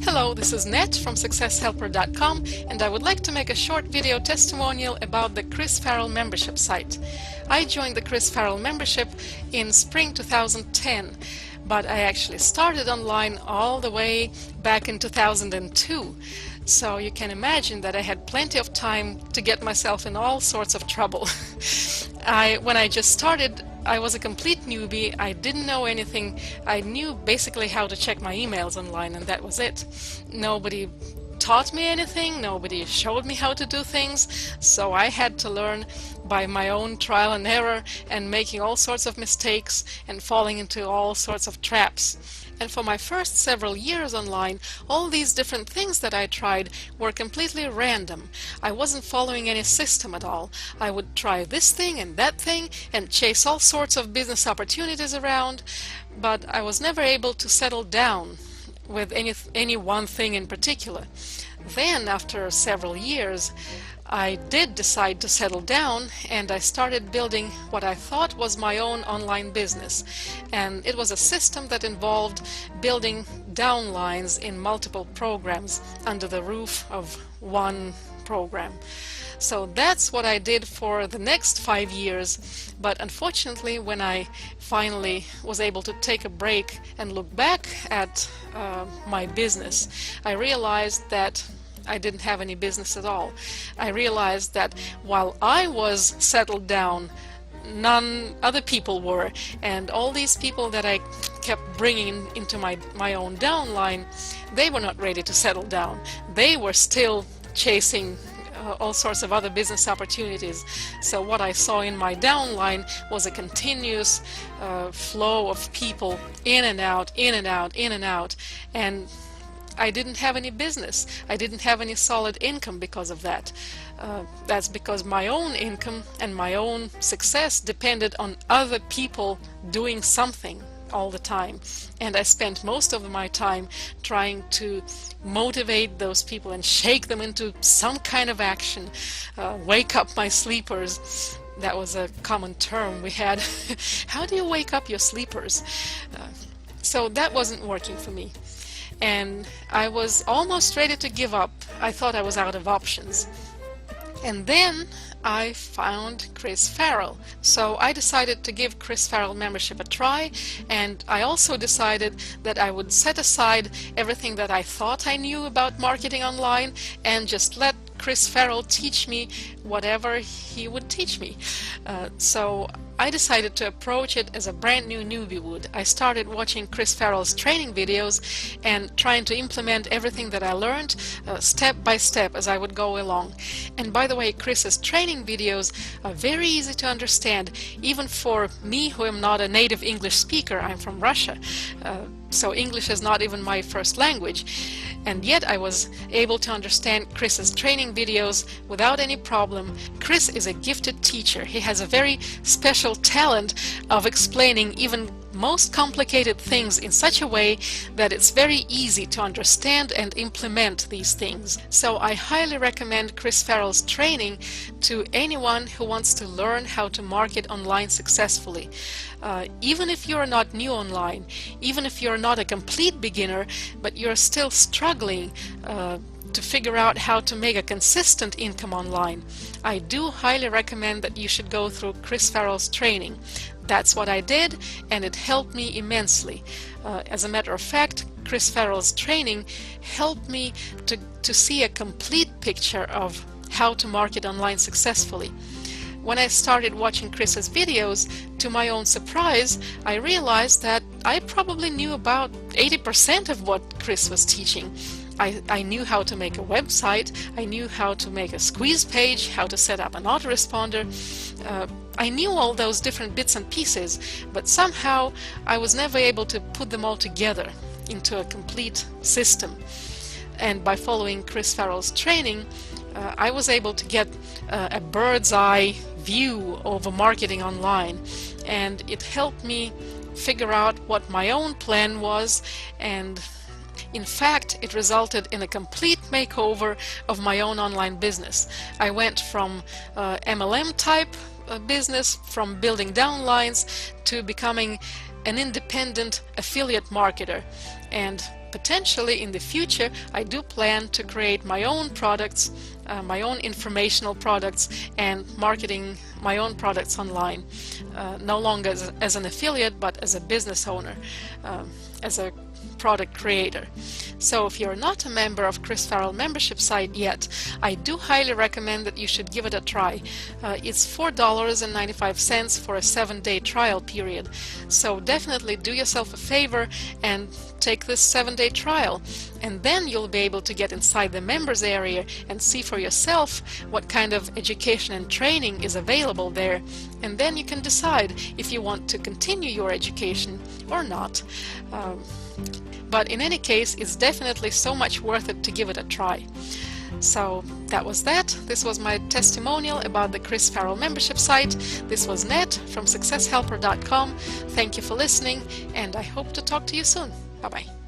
Hello, this is Net from SuccessHelper.com, and I would like to make a short video testimonial about the Chris Farrell membership site. I joined the Chris Farrell membership in spring 2010, but I actually started online all the way back in 2002. So you can imagine that I had plenty of time to get myself in all sorts of trouble. When I just started, I was a complete newbie. I didn't know anything. I knew basically how to check my emails online, and that was it. Nobody taught me anything. Nobody showed me how to do things. So I had to learn by my own trial and error and making all sorts of mistakes and falling into all sorts of traps. And for my first several years online, all these different things that I tried were completely random. I wasn't following any system at all. I would try this thing and that thing and chase all sorts of business opportunities around, but I was never able to settle down with any one thing in particular. Then, after several years, I did decide to settle down, and I started building what I thought was my own online business. And it was a system that involved building downlines in multiple programs under the roof of one program. So that's what I did for the next 5 years, but unfortunately when I finally was able to take a break and look back at my business, I realized that I didn't have any business at all. I realized that while I was settled down, other people were, and all these people that I kept bringing into my own downline, they were not ready to settle down. They were still chasing all sorts of other business opportunities. So what I saw in my downline was a continuous flow of people in and out, in and out, in and out, and I didn't have any business. I didn't have any solid income because of that. That's because my own income and my own success depended on other people doing something all the time. And I spent most of my time trying to motivate those people and shake them into some kind of action, wake up my sleepers. That was a common term we had. How do you wake up your sleepers? So that wasn't working for me. And I was almost ready to give up. I thought I was out of options. And then I found Chris Farrell. So I decided to give Chris Farrell membership a try, and I also decided that I would set aside everything that I thought I knew about marketing online and just let Chris Farrell teach me whatever he would teach me. So I decided to approach it as a brand new newbie would. I started watching Chris Farrell's training videos and trying to implement everything that I learned step by step as I would go along. And by the way, Chris's training videos are very easy to understand, even for me who am not a native English speaker. I'm from Russia, so English is not even my first language. And yet I was able to understand Chris's training videos without any problem. Chris is a gifted teacher. He has a very special talent of explaining even most complicated things in such a way that it's very easy to understand and implement these things. So I highly recommend Chris Farrell's training to anyone who wants to learn how to market online successfully. Even if you're not new online, even if you're not a complete beginner, but you're still struggling to figure out how to make a consistent income online, I do highly recommend that you should go through Chris Farrell's training. That's what I did, and it helped me immensely. As a matter of fact, Chris Farrell's training helped me to see a complete picture of how to market online successfully. When I started watching Chris's videos, to my own surprise, I realized that I probably knew about 80% of what Chris was teaching. I knew how to make a website, I knew how to make a squeeze page, how to set up an autoresponder. I knew all those different bits and pieces, but somehow I was never able to put them all together into a complete system. And by following Chris Farrell's training, I was able to get a bird's eye view over marketing online, and it helped me figure out what my own plan was, and in fact it resulted in a complete makeover of my own online business. I went from MLM type business, from building downlines, to becoming an independent affiliate marketer. And potentially in the future I do plan to create my own products, my own informational products, and marketing my own products online, no longer as an affiliate but as a business owner, as a product creator. So if you're not a member of Chris Farrell membership site yet, I do highly recommend that you should give it a try. It's $4.95 for a 7-day trial period. So definitely do yourself a favor and take this 7-day trial, and then you'll be able to get inside the members area and see for yourself what kind of education and training is available there, and then you can decide if you want to continue your education or not. But in any case, it's definitely so much worth it to give it a try. So that was that. This was my testimonial about the Chris Farrell membership site. This was Ned from SuccessHelper.com. Thank you for listening, and I hope to talk to you soon. Bye-bye.